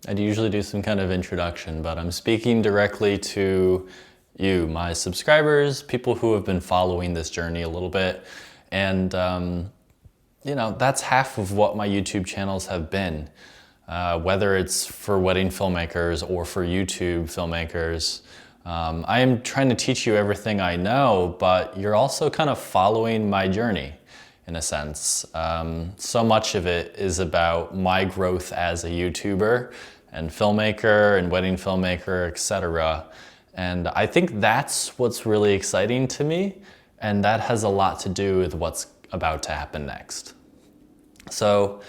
I'd usually do some kind of introduction, but I'm speaking directly to you, my subscribers, people who have been following this journey a little bit. And, that's half of what my YouTube channels have been. Whether it's for wedding filmmakers or for YouTube filmmakers. I am trying to teach you everything I know, but you're also kind of following my journey in a sense. So much of it is about my growth as a YouTuber and filmmaker and wedding filmmaker, etc. And I think that's what's really exciting to me, and that has a lot to do with what's about to happen next. So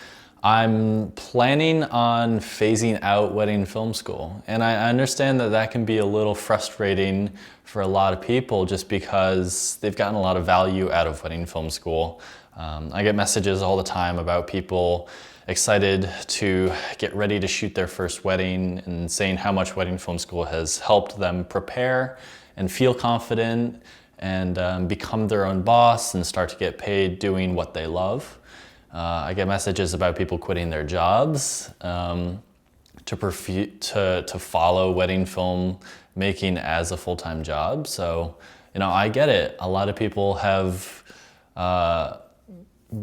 I'm planning on phasing out wedding film school, and I understand that that can be a little frustrating for a lot of people just because they've gotten a lot of value out of wedding film school. I get messages all the time about people excited to get ready to shoot their first wedding and saying how much wedding film school has helped them prepare and feel confident and become their own boss and start to get paid doing what they love. I get messages about people quitting their jobs to follow wedding film making as a full-time job. So, I get it. A lot of people have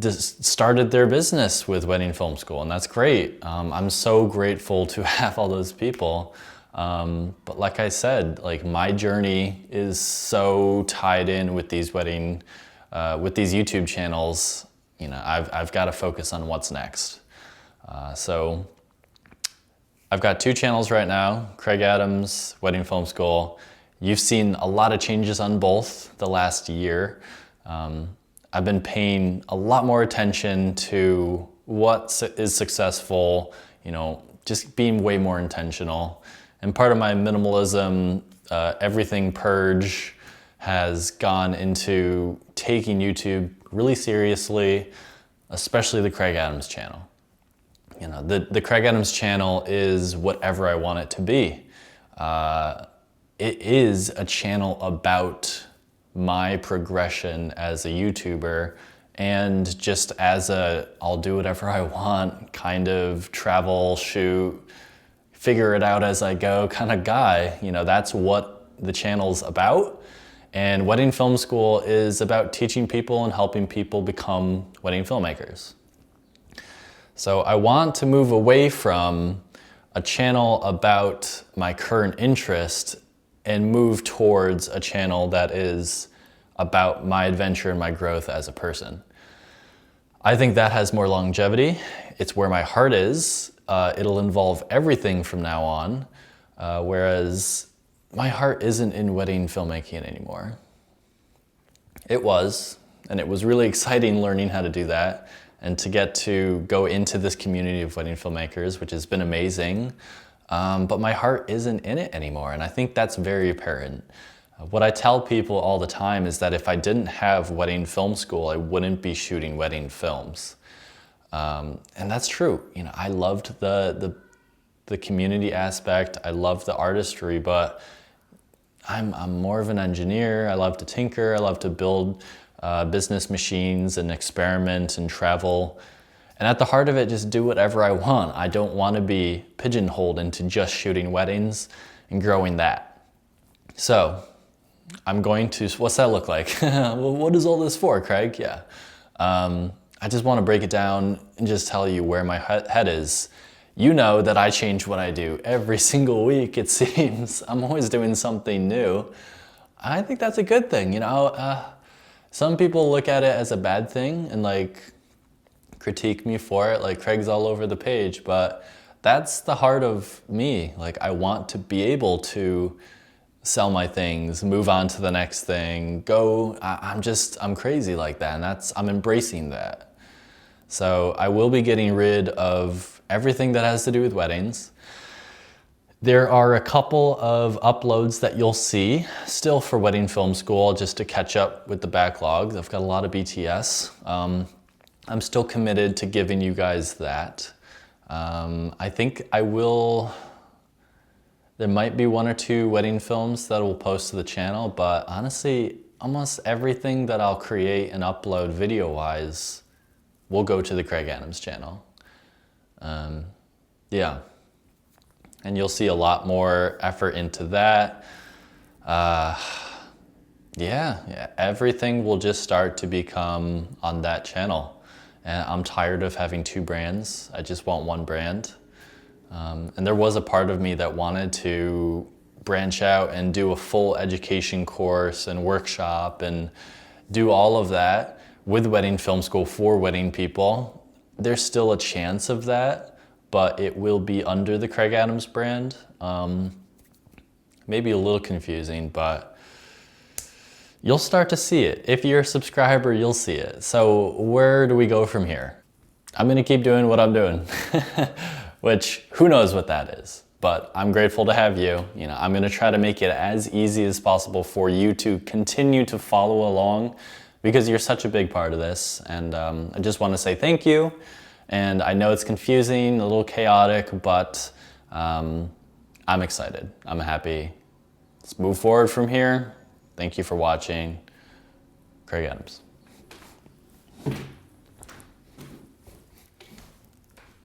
started their business with wedding film school, and that's great. I'm so grateful to have all those people. But like I said, my journey is so tied in with these with these YouTube channels. I've got to focus on what's next. So I've got 2 channels right now, Kraig Adams, Wedding Film School. You've seen a lot of changes on both the last year. I've been paying a lot more attention to what is successful, just being way more intentional. And part of my minimalism, everything purge has gone into taking YouTube really seriously, especially the Kraig Adams channel. The Kraig Adams channel is whatever I want it to be. It is a channel about my progression as a YouTuber and just as I'll do whatever I want, kind of travel, shoot, figure it out as I go kind of guy. That's what the channel's about. And Wedding Film School is about teaching people and helping people become wedding filmmakers. So I want to move away from a channel about my current interest and move towards a channel that is about my adventure and my growth as a person. I think that has more longevity. It's where my heart is. It'll involve everything from now on, whereas my heart isn't in wedding filmmaking anymore. It was, and it was really exciting learning how to do that and to get to go into this community of wedding filmmakers, which has been amazing. But my heart isn't in it anymore, and I think that's very apparent. What I tell people all the time is that if I didn't have wedding film school, I wouldn't be shooting wedding films. And that's true. I loved the community aspect. I loved the artistry, but I'm more of an engineer. I love to tinker. I love to build business machines and experiment and travel. And at the heart of it, just do whatever I want. I don't want to be pigeonholed into just shooting weddings and growing that. So I'm going to, what's that look like? Well, what is all this for, Kraig? Yeah. I just want to break it down and just tell you where my head is. You know that I change what I do every single week, it seems. I'm always doing something new. I think that's a good thing, Some people look at it as a bad thing and critique me for it, Kraig's all over the page, but that's the heart of me. I want to be able to sell my things, move on to the next thing, go. I'm crazy like that, and I'm embracing that. So I will be getting rid of everything that has to do with weddings. There are a couple of uploads that you'll see still for Wedding Film School just to catch up with the backlog. I've got a lot of BTS. I'm still committed to giving you guys that. I think I will. There might be 1 or 2 wedding films that will post to the channel, but honestly, almost everything that I'll create and upload video-wise will go to the Kraig Adams channel. Yeah. and you'll see a lot more effort into that. Yeah, everything will just start to become on that channel. And I'm tired of having 2 brands. I just want 1 brand. And there was a part of me that wanted to branch out and do a full education course and workshop and do all of that with Wedding Film School for wedding people. There's still a chance of that, but it will be under the Kraig Adams brand. Maybe a little confusing, but you'll start to see it. If you're a subscriber, you'll see it. So where do we go from here? I'm gonna keep doing what I'm doing, which who knows what that is. But I'm grateful to have you. You know, I'm gonna try to make it as easy as possible for you to continue to follow along because you're such a big part of this. And I just wanna say thank you. And I know it's confusing, a little chaotic, but I'm excited. I'm happy. Let's move forward from here. Thank you for watching. Kraig Adams.